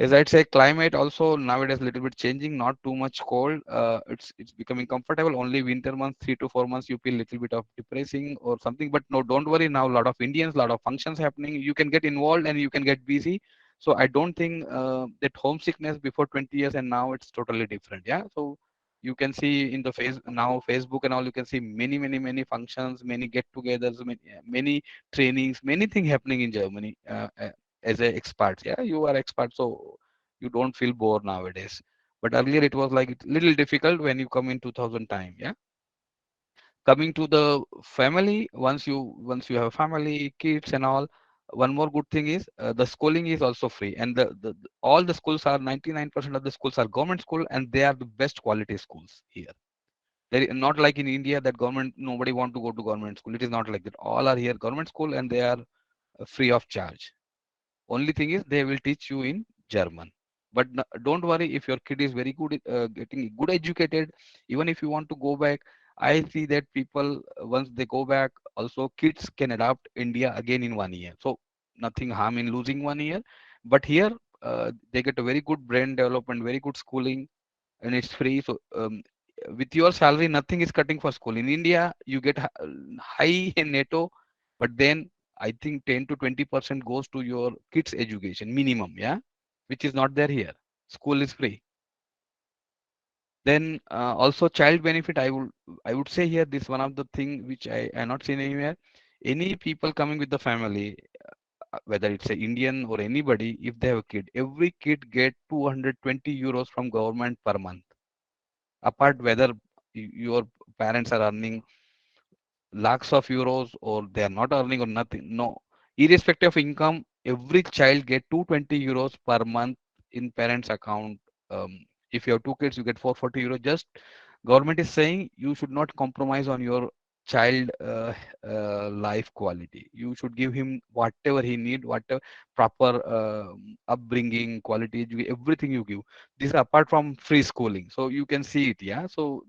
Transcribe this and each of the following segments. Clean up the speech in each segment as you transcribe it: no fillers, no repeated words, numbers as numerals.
As I'd say, climate also nowadays little bit changing, not too much cold. It's becoming comfortable. Only winter months, 3 to 4 months, you feel little bit of depressing or something. But no, don't worry. Now a lot of Indians, lot of functions happening. You can get involved and you can get busy. So I don't think that homesickness before 20 years and now it's totally different. Yeah. So you can see in the face now Facebook and all. You can see many functions, many get-togethers, many trainings, many things happening in Germany. As a expert, yeah, you are expert, so you don't feel bored nowadays. But earlier it was like little difficult when you come in 2000 time. Yeah, coming to the family, once you have family, kids and all, one more good thing is the schooling is also free, and all the schools are 99% of the schools are government school, and they are the best quality schools here. There is not like in India that government nobody want to go to government school. It is not like that. All are here government school, and they are free of charge. Only thing is they will teach you in German. But don't worry if your kid is very good, getting good educated. Even if you want to go back, I see that people once they go back, also kids can adapt India again in 1 year. So nothing harm in losing 1 year. But here they get a very good brain development, very good schooling, and it's free. So with your salary, nothing is cutting for school. In India, you get high in netto, but then I think 10 to 20% goes to your kids' education minimum, yeah, which is not there here. School is free. Then also child benefit. I would say here this one of the thing which I not seen anywhere. Any people coming with the family, whether it's a Indian or anybody, if they have a kid, every kid get 220 euros from government per month. Apart whether your parents are earning lakhs of euros or they are not earning or nothing, no, irrespective of income, every child get 220 euros per month in parents account. If you have two kids, you get 440 euros. Just government is saying you should not compromise on your child life quality. You should give him whatever he need, whatever proper upbringing, quality, everything you give. This is apart from free schooling, so you can see it. Yeah, so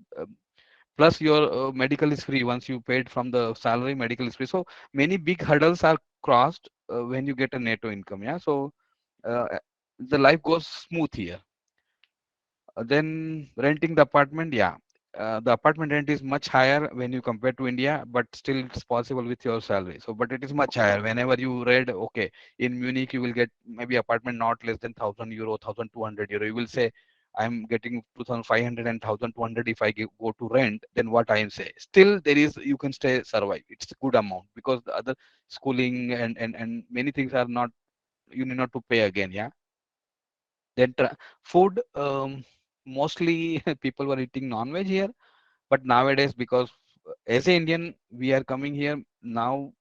plus your medical is free. Once you paid from the salary, medical is free. So many big hurdles are crossed when you get a netto income. Yeah, so uh, the life goes smooth here. Then renting the apartment, yeah. The apartment rent is much higher when you compare to India, but still it's possible with your salary. So, but it is much higher. Whenever you read, okay, in Munich you will get maybe apartment not less than 1,000 euro, 1,200 euro. You will say, I'm getting 2,500 and 1,200 if I go to rent. Then what I am say? Still, there is you can stay survive. It's a good amount because the other schooling and many things are not, you need not to pay again. Yeah. Then food, mostly people were eating non-veg here, but nowadays because as an Indian we are coming here now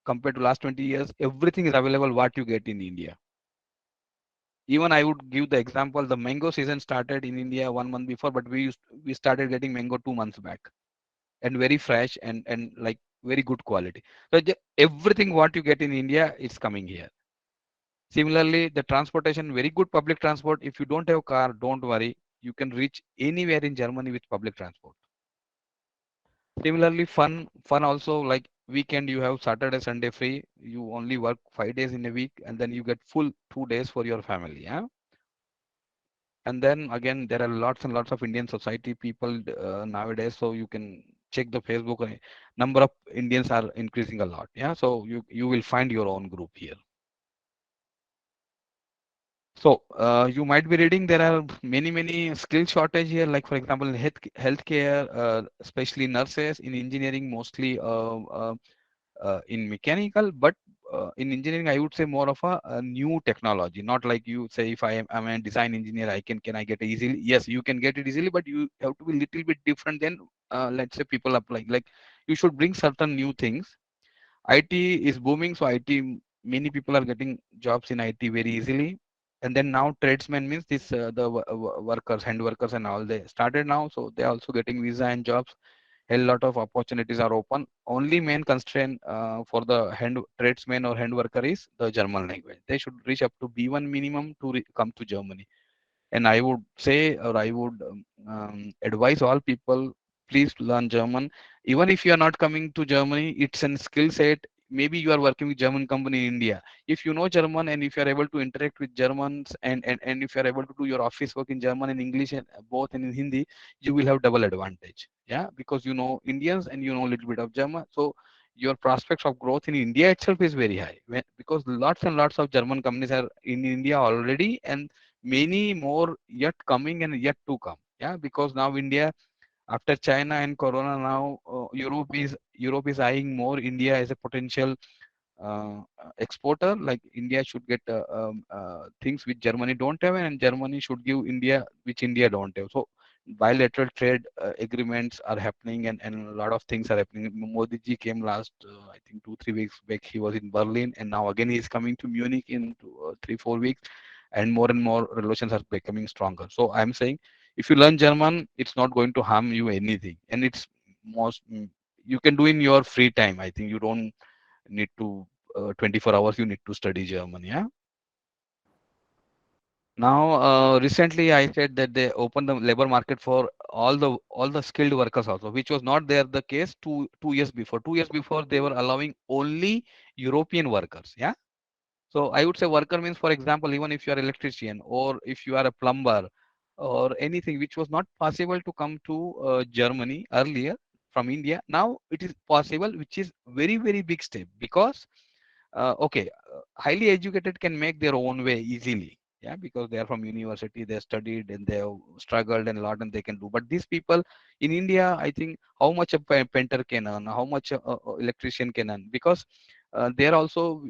compared to last 20 years, everything is available what you get in India. Even I would give the example, the mango season started in India 1 month before, but we started getting mango 2 months back, and very fresh and like very good quality. So everything what you get in India is coming here. Similarly, the transportation, very good public transport. If you don't have car, don't worry. You can reach anywhere in Germany with public transport. Similarly, fun also, like weekend you have Saturday, Sunday free. You only work 5 days in a week, and then you get full 2 days for your family. Yeah. And then again, there are lots and lots of Indian society people nowadays. So you can check the Facebook. Number of Indians are increasing a lot. Yeah. So you will find your own group here. So you might be reading there are many skill shortage here. Like for example, in healthcare, especially nurses, in engineering mostly, in mechanical, but in engineering I would say more of a new technology. Not like you say if I'm a design engineer, can I get it easily? Yes, you can get it easily, but you have to be little bit different than let's say people applying. Like you should bring certain new things. IT is booming, so IT, many people are getting jobs in IT very easily. And then now tradesmen means this the workers, hand workers, and all they started now, so they are also getting visa and jobs. A lot of opportunities are open. Only main constraint for the hand tradesman or hand worker is the German language. They should reach up to B1 minimum to come to Germany. And I would say, or I would advise all people, please learn German. Even if you are not coming to Germany, it's a skill set. maybe you are working with German company in India. If you know German and if you are able to interact with Germans, and if you are able to do your office work in German and English and both and in Hindi, you will have double advantage. Yeah, because you know Indians and you know a little bit of German. So your prospects of growth in India itself is very high, because lots and lots of German companies are in India already, and many more yet coming and yet to come. Yeah, because now India, after China and Corona, now Europe is eyeing more India as a potential exporter. Like India should get things which Germany don't have, and Germany should give India which India don't have. So bilateral trade agreements are happening, and a lot of things are happening. Modi ji came last, I think 2-3 weeks back. He was in Berlin, and now again he is coming to Munich in 3-4 weeks, and more relations are becoming stronger. So I'm saying, if you learn German, it's not going to harm you anything, and it's most you can do in your free time. I think you don't need to 24 hours you need to study German. Yeah. Now, recently I said that they opened the labor market for all the skilled workers also, which was not there the case two years before. 2 years before they were allowing only European workers. Yeah. So I would say worker means, for example, even if you are electrician or if you are a plumber or anything, which was not possible to come to Germany earlier from India. Now it is possible, which is very, very big step, because okay, highly educated can make their own way easily. Yeah, because they are from university, they studied and they have struggled and a lot, and they can do. But these people in India, I think, how much a painter can earn, how much a electrician can earn, because they are also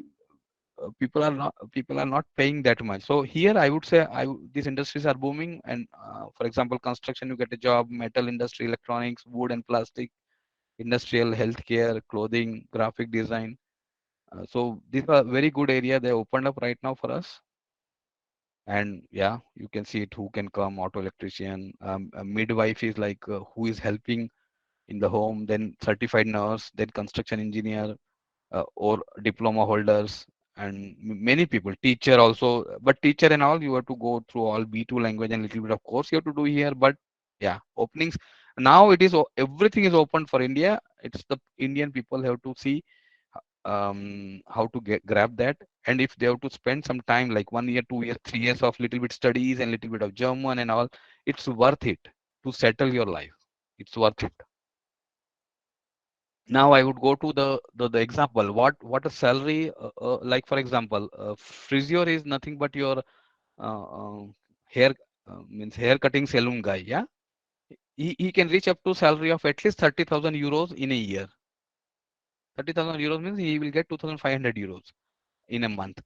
people are not paying that much. So here I would say these industries are booming, and for example, construction, you get a job, metal industry, electronics, wood and plastic, industrial, healthcare, clothing, graphic design. So these are very good area they opened up right now for us. And yeah, you can see it, who can come: auto electrician, a midwife is like who is helping in the home, then certified nurse, then construction engineer, or diploma holders, and many people, teacher also. But teacher and all, you have to go through all B2 language and little bit of course you have to do here. But yeah, openings now, it is everything is open for India. It's the Indian people have to see how to grab that. And if they have to spend some time, like 1 year, 2 years, 3 years of little bit studies and little bit of German and all, it's worth it to settle your life. It's worth it. Now I would go to the example. What a salary, like for example, physio is nothing but your hair, means hair cutting salon guy. Yeah, he can reach up to salary of at least 30,000 euros in a year. 30,000 euros means he will get 2,500 euros in a month.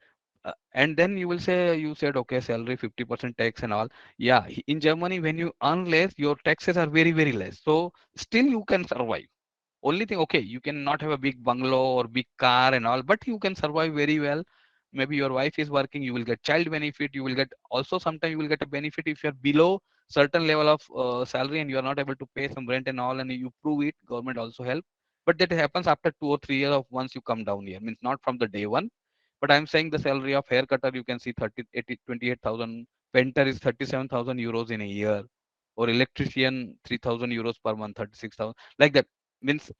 And then you will say, you said, okay, salary 50% tax and all. Yeah, in Germany, when you earn less, your taxes are very, very less. So still you can survive. Only thing, okay, you cannot have a big bungalow or big car and all, but you can survive very well. Maybe your wife is working, you will get child benefit, you will get also sometimes you will get a benefit if you're below certain level of salary and you are not able to pay some rent and all, and you prove it, government also help. But that happens after 2 or 3 years of once you come down here, means not from the day one. But I'm saying the salary of hair cutter, you can see 30, 80, 28,000. Painter is 37,000 euros in a year, or electrician 3,000 euros per month, 36,000, like that. Means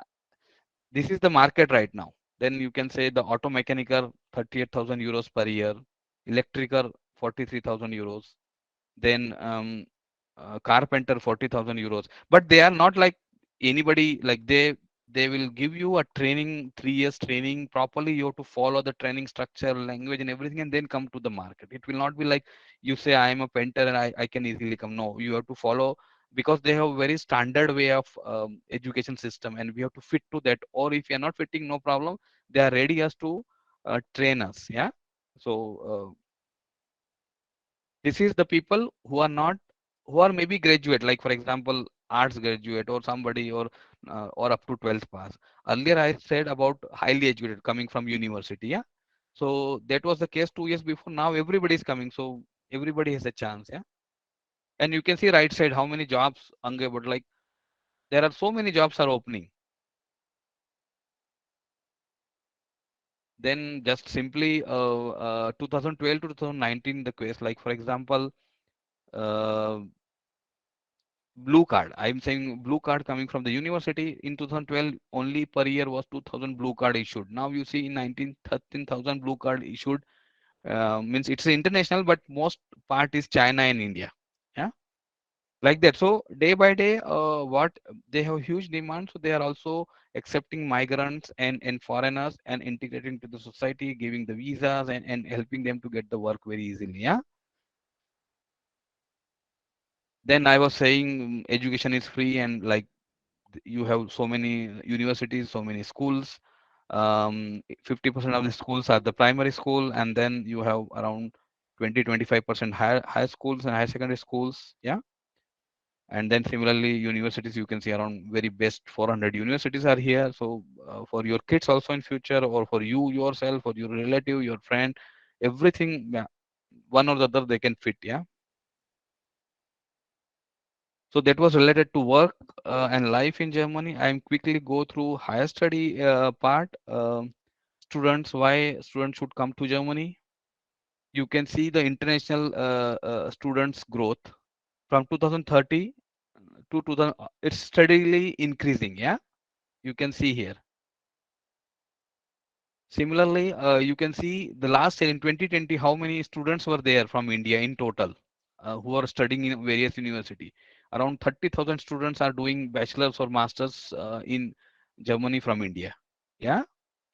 this is the market right now. Then you can say the auto mechanical 38,000 euros per year, electrical 43,000 euros, then carpenter 40,000 euros. But they are not like anybody, like they will give you a training, 3 years training properly. You have to follow the training structure, language and everything, and then come to the market. It will not be like you say I am a painter and I can easily come. No, you have to follow, because they have very standard way of education system, and we have to fit to that. Or if you are not fitting, no problem, they are ready as to train us. Yeah. So this is the people who are not, who are maybe graduate, like for example arts graduate or somebody, or up to 12th pass. Earlier I said about highly educated coming from university. Yeah. So that was the case 2 years before. Now everybody is coming, so everybody has a chance. Yeah. And you can see right side how many jobs unable, like there are so many jobs are opening. Then just simply 2012 to 2019 the case, like for example, uh, Blue card. I'm saying blue card coming from the university in 2012 only per year was 2000 blue card issued. Now you see in 19 13,000 blue card issued. Means it's international, but most part is China and India. Yeah, like that. So day by day, what they have huge demand. So they are also accepting migrants and foreigners and integrating to the society, giving the visas and helping them to get the work very easily. Yeah. Then I was saying education is free and like you have so many universities, so many schools. 50% of the schools are the primary school, and then you have around 20-25% high schools and higher secondary schools. Yeah. And then similarly, universities, you can see around very best 400 universities are here. So for your kids also in future, or for you yourself, or your relative, your friend, everything, yeah, one or the other they can fit. Yeah. So that was related to work and life in Germany. I'm quickly go through higher study part. Students, why students should come to Germany? You can see the international students growth from 2030 to 2000. It's steadily increasing. Yeah, you can see here. Similarly, you can see the last year in 2020, how many students were there from India in total who are studying in various university. Around 30,000 students are doing bachelor's or master's in Germany from India. Yeah,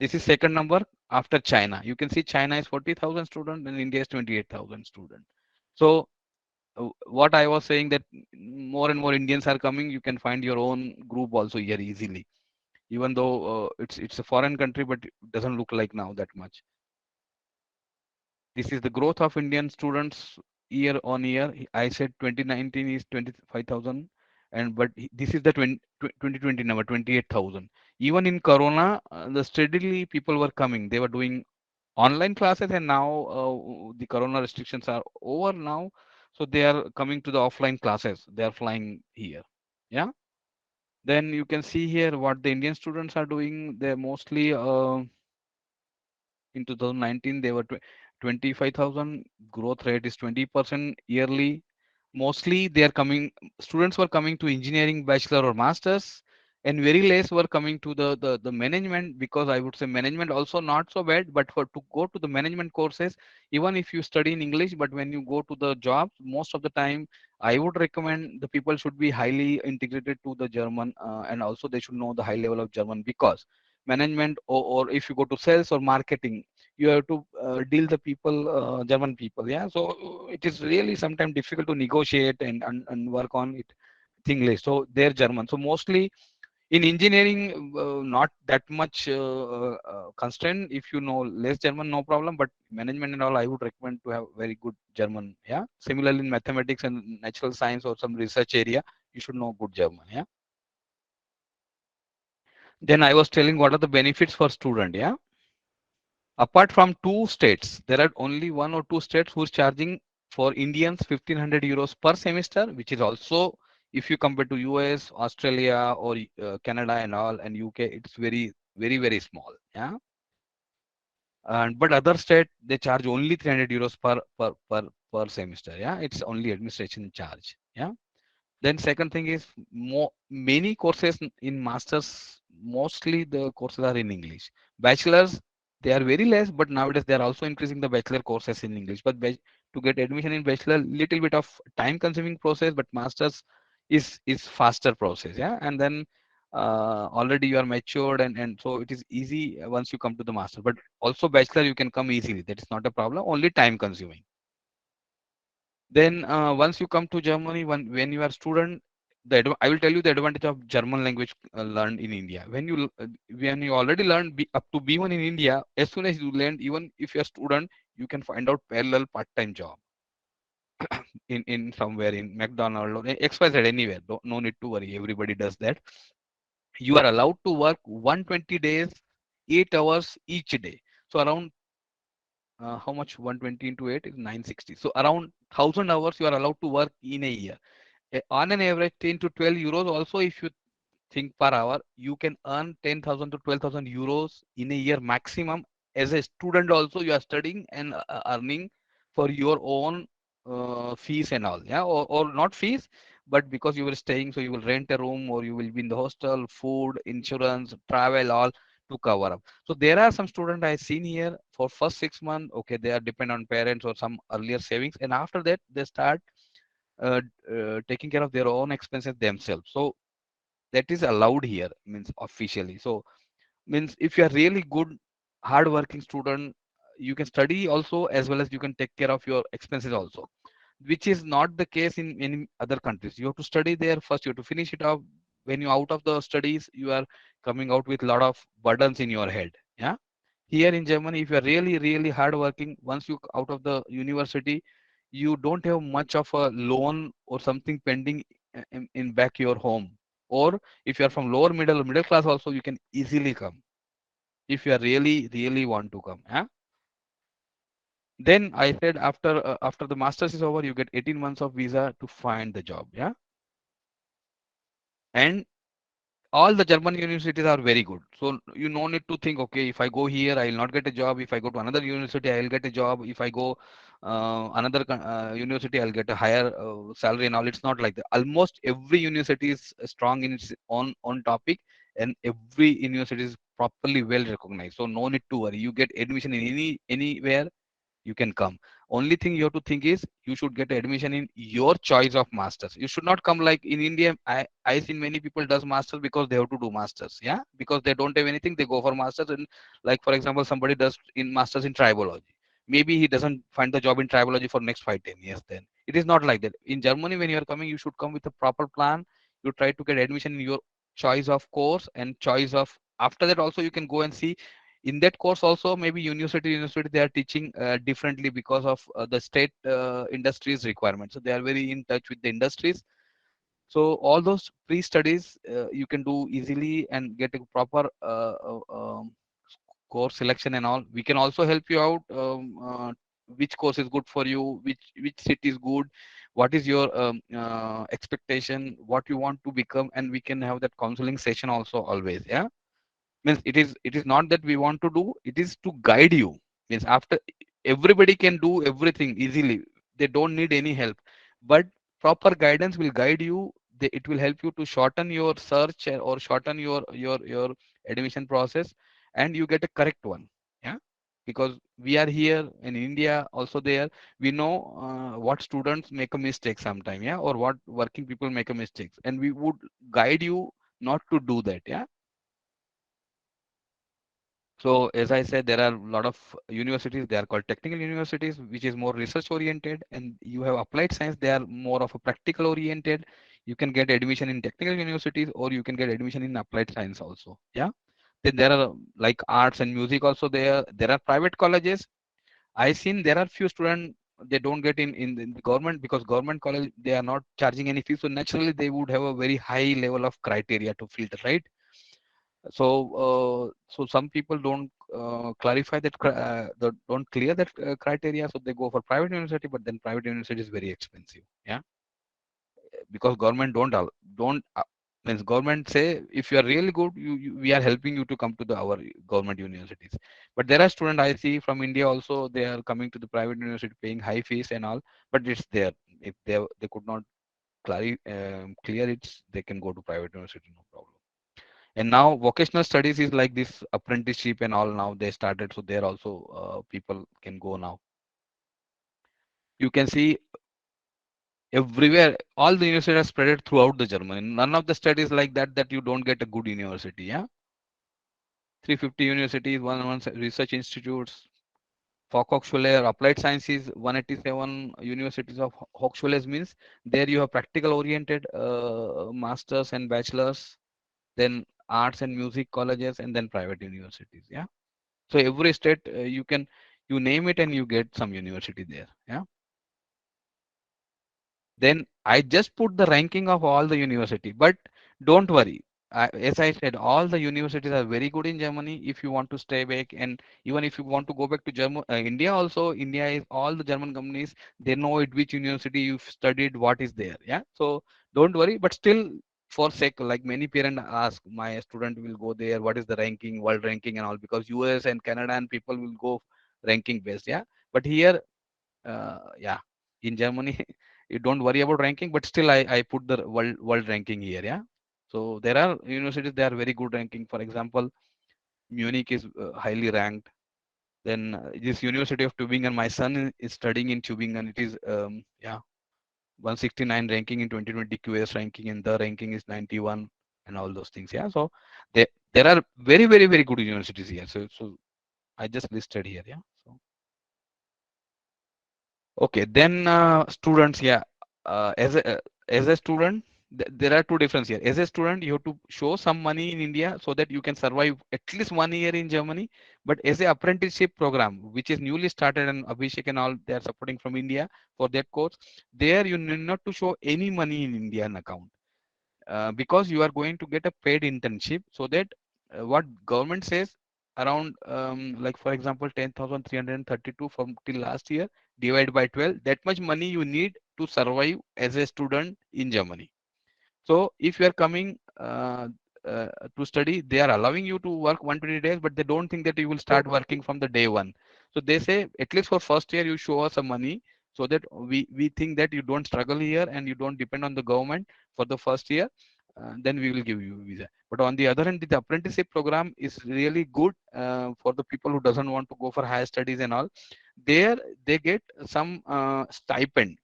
this is second number after China. You can see China is 40,000 students and India is 28,000 students. So what I was saying that more and more Indians are coming, you can find your own group also here easily, even though it's a foreign country, but it doesn't look like now that much. This is the growth of Indian students year on year. I said 2019 is 25,000, and but this is the 2020 number 28,000. Even in Corona, the steadily people were coming. They were doing online classes, and now the Corona restrictions are over now, so they are coming to the offline classes. They are flying here. Yeah. Then you can see here what the Indian students are doing. They're mostly in 2019 they were 25,000. Growth rate is 20% yearly. Mostly they are coming, students were coming to engineering bachelor or masters, and very less were coming to the management, because I would say management also not so bad, but for to go to the management courses, even if you study in English, but when you go to the jobs, most of the time I would recommend the people should be highly integrated to the German, and also they should know the high level of German, because management, or if you go to sales or marketing, you have to deal the people, German people. Yeah, so it is really sometimes difficult to negotiate and work on it English. So they're German. So mostly in engineering, not that much constraint. If you know less German, no problem. But management and all, I would recommend to have very good German. Yeah. Similarly, in mathematics and natural science or some research area, you should know good German. Yeah. Then I was telling what are the benefits for student. Yeah. Apart from two states, there are only one or two states who's charging for Indians 1,500 euros per semester, which is also, if you compare to US, Australia, or Canada and all, and UK, it's very, very, very small. Yeah. And but other state they charge only 300 euros per semester. Yeah, it's only administration charge. Yeah. Then second thing is many courses in masters, mostly the courses are in English. Bachelors, they are very less, but nowadays they are also increasing the bachelor courses in English. But to get admission in bachelor, little bit of time consuming process, but masters is faster process. Yeah, and then already you are matured, and so it is easy once you come to the master. But also bachelor you can come easily. That is not a problem. Only time consuming. Then once you come to Germany, when you are student, I will tell you the advantage of German language learned in India. When you already learn up to B1 in India, as soon as you learn, even if you are student, you can find out parallel part-time job in somewhere in McDonald's or XYZ anywhere. No need to worry. Everybody does that. You are allowed to work 120 days, 8 hours each day. So around how much 120 into 8 is 960. So around 1,000 hours you are allowed to work in a year. On an average 10 to 12 euros also, if you think per hour, you can earn 10,000 to 12,000 euros in a year maximum. As a student also you are studying and earning for your own fees and all. Yeah, or not fees, but because you were staying, so you will rent a room or you will be in the hostel, food, insurance, travel, all to cover up. So there are some students I seen here for first 6 months. Okay, they are dependent on parents or some earlier savings, and after that they start uh, taking care of their own expenses themselves. So that is allowed here, means officially. So means if you are really good, hard working student, you can study also as well as you can take care of your expenses also, which is not the case in other countries. You have to study there first, you have to finish it off. When you out of the studies, you are coming out with a lot of burdens in your head. Yeah. Here in Germany, if you are really, really hardworking, once you out of the university, you don't have much of a loan or something pending in back your home. Or if you are from lower middle class, also you can easily come if you are really, really want to come. Yeah? Then I said after the masters is over, you get 18 months of visa to find the job. Yeah, and all the German universities are very good. So you no need to think, okay, if I go here, I will not get a job. If I go to another university, I will get a job. If I go another university, I'll get a higher salary and all. It's not like that. Almost every university is strong in its own topic, and every university is properly well recognized. So no need to worry. You get admission in anywhere you can come. Only thing you have to think is you should get admission in your choice of masters. You should not come like in India. I seen many people does masters because they have to do masters. Yeah, because they don't have anything, they go for masters. And like for example, somebody does in masters in tribology. Maybe he doesn't find the job in tribology for next 5 10 years. Then it is not like that. In Germany, when you are coming, you should come with a proper plan. You try to get admission in your choice of course and choice of. After that, also you can go and see in that course also maybe university they are teaching differently because of the state industries requirements, so they are very in touch with the industries. So all those pre-studies you can do easily and get a proper course selection and all. We can also help you out, which course is good for you, which city is good, what is your expectation, what you want to become, and we can have that counseling session also always. Yeah, means it is not that we want to do, it is to guide you. Means after everybody can do everything easily, they don't need any help, but proper guidance will guide you. It will help you to shorten your search or shorten your admission process, and you get a correct one. Yeah, because we are here in India also there, we know what students make a mistake sometime. Yeah, or what working people make a mistakes, and we would guide you not to do that. Yeah. So as I said, there are a lot of universities. They are called technical universities, which is more research oriented, and you have applied science. They are more of a practical oriented. You can get admission in technical universities, or you can get admission in applied science also. Yeah. Then there are like arts and music also. There are private colleges. I seen there are few students they don't get in the government, because government college they are not charging any fees. So naturally they would have a very high level of criteria to filter, right? So so some people don't clarify that don't clear that criteria, so they go for private university, but then private university is very expensive. Yeah, because government don't means government say if you are really good, we are helping you to come to the our government universities. But there are students I see from India also, they are coming to the private university paying high fees and all, but it's there. If they could not clear it, they can go to private university, no problem. And now vocational studies is like this apprenticeship and all, now they started, so there also people can go now. You can see everywhere, all the universities are spread throughout the Germany. None of the studies like that you don't get a good university. Yeah, 350 universities, one research institutes. Fachhochschule or applied sciences, 187 universities of Hochschules means there you have practical oriented masters and bachelors, then arts and music colleges, and then private universities. Yeah. So every state you can you name it and you get some university there. Yeah. Then I just put the ranking of all the university, but don't worry. As I said, all the universities are very good in Germany. If you want to stay back, and even if you want to go back to India, also India is all the German companies. They know it which university you've studied, what is there. Yeah, so don't worry. But still, for sake, like many parents ask, my student will go there. What is the ranking, world ranking, and all? Because US and Canada and people will go ranking based. Yeah, but here, yeah, in Germany. you don't worry about ranking, but still I put the world ranking here. Yeah. So there are universities, they are very good ranking. For example, Munich is highly ranked. Then this University of Tübingen, my son is studying in Tübingen. It is yeah, 169 ranking in 2020 QS ranking, and the ranking is 91 and all those things. Yeah. So there are very good universities here. So I just listed here. Yeah. So okay, then students, yeah, as a student, there are two differences here. As a student, you have to show some money in India so that you can survive at least 1 year in Germany. But as a apprenticeship program, which is newly started, and Abhishek and all, they are supporting from India for that course, there you need not to show any money in Indian account, because you are going to get a paid internship, so that what government says, around like for example 10,332 from till last year, divide by 12, that much money you need to survive as a student in Germany. So if you are coming to study, they are allowing you to work 120 days, but they don't think that you will start working from the day one. So they say at least for first year you show us some money, so that we think that you don't struggle here and you don't depend on the government for the first year. Then we will give you visa. But on the other hand, the apprenticeship program is really good for the people who doesn't want to go for higher studies and all. There they get some stipend.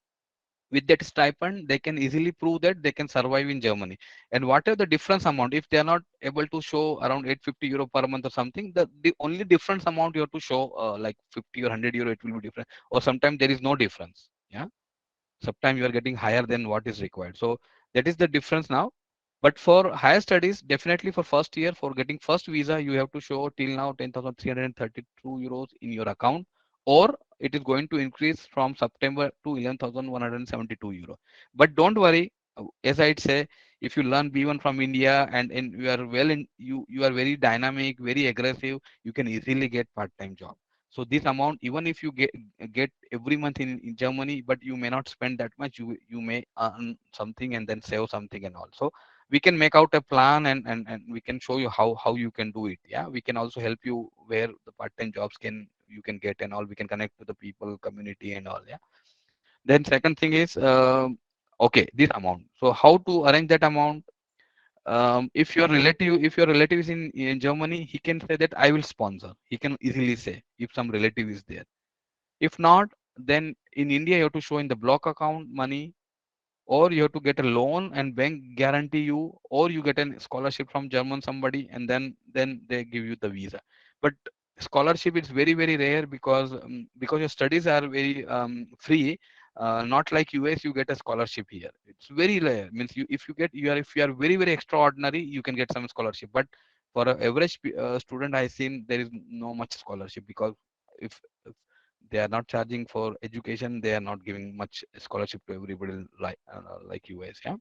With that stipend they can easily prove that they can survive in Germany. And whatever the difference amount, if they are not able to show around 850 euro per month or something, the only difference amount you have to show like 50 or 100 euro, it will be different. Or sometimes there is no difference. Yeah. Sometimes you are getting higher than what is required. So that is the difference now. But for higher studies, definitely for first year, for getting first visa, you have to show till now 10,332 euros in your account, or it is going to increase from September to 11,172 euro. But don't worry, as I'd say, if you learn B1 from India, and you are well in, you are very dynamic, very aggressive, you can easily get part-time job. So this amount, even if you get every month in Germany, but you may not spend that much, you may earn something and then save something and all. So we can make out a plan, and we can show you how you can do it. Yeah, we can also help you where the part-time jobs can you can get and all. We can connect to the people community and all. Yeah. Then second thing is okay, this amount. So how to arrange that amount? If your relative is in Germany, he can say that I will sponsor. He can easily say if some relative is there. If not, then in India you have to show in the block account money, or you have to get a loan and bank guarantee you, or you get a scholarship from German somebody, and then they give you the visa. But scholarship is very rare, because your studies are very free. Not like US, you get a scholarship here. It's very rare. Means you, if you get you are if you are very extraordinary, you can get some scholarship. But for an average student, I seen there is no much scholarship, because if they are not charging for education, they are not giving much scholarship to everybody, like US. Yeah.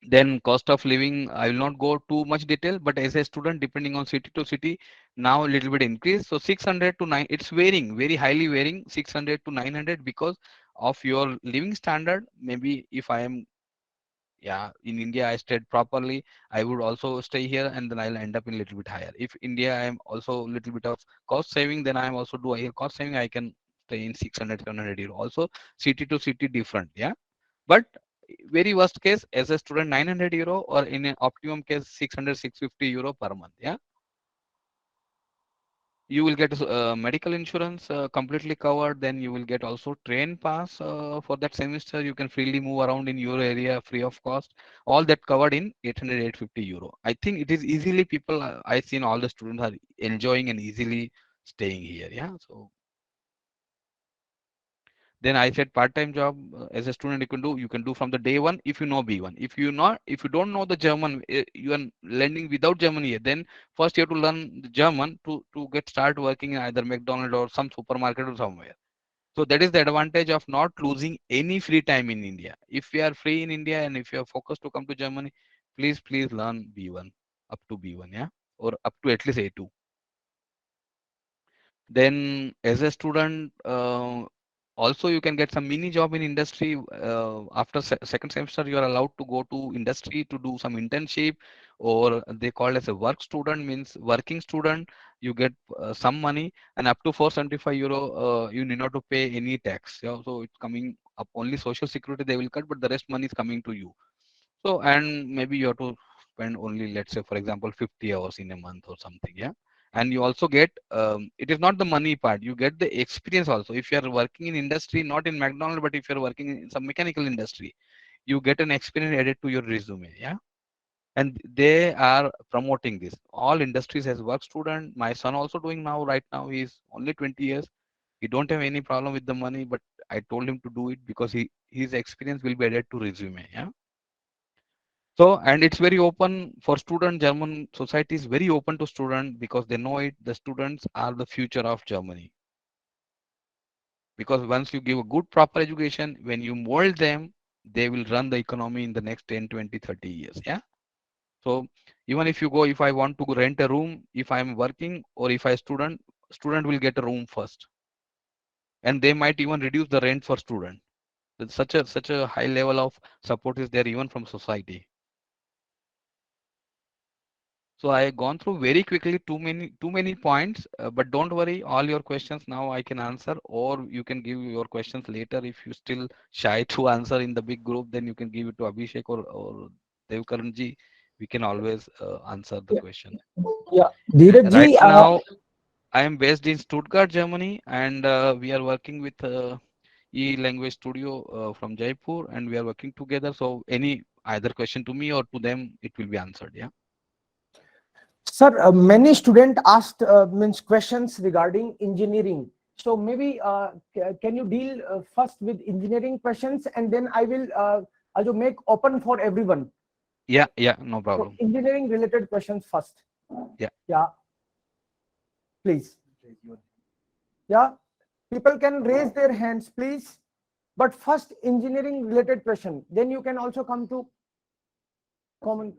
Then cost of living, I will not go too much detail, but as a student, depending on city to city, now a little bit increase. So 600 to 9, it's varying, very highly varying, 600 to 900, because of your living standard. Maybe if I am, yeah, in India I stayed properly, I would also stay here, and then I'll end up in a little bit higher. If India I am also a little bit of cost saving, then I am also do a here cost saving, I can stay in 600 700 euro. Also city to city different. Yeah. But very worst case, as a student, 900 euro, or in an optimum case 600 650 euro per month. Yeah. You will get medical insurance completely covered. Then you will get also train pass for that semester. You can freely move around in your area free of cost. All that covered in 800 850 euro. I think it is easily, people I seen all the students are enjoying and easily staying here. Yeah. So then I said part-time job, as a student you can do from the day one, if you know B1. If you don't know the German, you are learning without German here, then first you have to learn the German to get start working in either McDonald's or some supermarket or somewhere. So that is the advantage of not losing any free time in India. If we are free in India and if you are focused to come to Germany, please learn B1 up to B1. Yeah. Or up to at least A2. Then as a student, also you can get some mini job in industry. After second semester, you are allowed to go to industry to do some internship, or they call as a work student, means working student. You get some money, and up to 475 euro, you need not to pay any tax. Yeah, so it's coming only social security they will cut, but the rest money is coming to you. So, and maybe you have to spend only, let's say, for example, 50 hours in a month or something. Yeah. And you also get, it is not the money part, you get the experience also. If you are working in industry, not in McDonald's, but if you're working in some mechanical industry, you get an experience added to your resume. Yeah. And they are promoting this. All industries has work student. My son also doing now, right now, he's only 20 years. He don't have any problem with the money, but I told him to do it because his experience will be added to resume. Yeah. So, and it's very open for student. German society is very open to student because they know it. The students are the future of Germany. Because once you give a good proper education, when you mold them, they will run the economy in the next 10, 20, 30 years. Yeah. So even if you go, if I want to go rent a room, if I'm working or if I student will get a room first. And they might even reduce the rent for student. Such a high level of support is there even from society. So I gone through very quickly too many points, but don't worry, all your questions now I can answer, or you can give your questions later if you still shy to answer in the big group. Then you can give it to Abhishek or Devkaranji. We can always answer the Yeah, question. yeah. Dheeraj Right ji, now, I am based in Stuttgart, Germany, and we are working with e-language studio from Jaipur, and we are working together. So any either question to me or to them, it will be answered. Yeah. sir, many students asked means questions regarding engineering. So maybe can you deal first with engineering questions, and then I will also make open for everyone. Yeah, yeah, no So problem. engineering related questions first. Yeah. Yeah, please. Yeah, people can raise their hands, please. But first engineering related question. Then you can also come to common.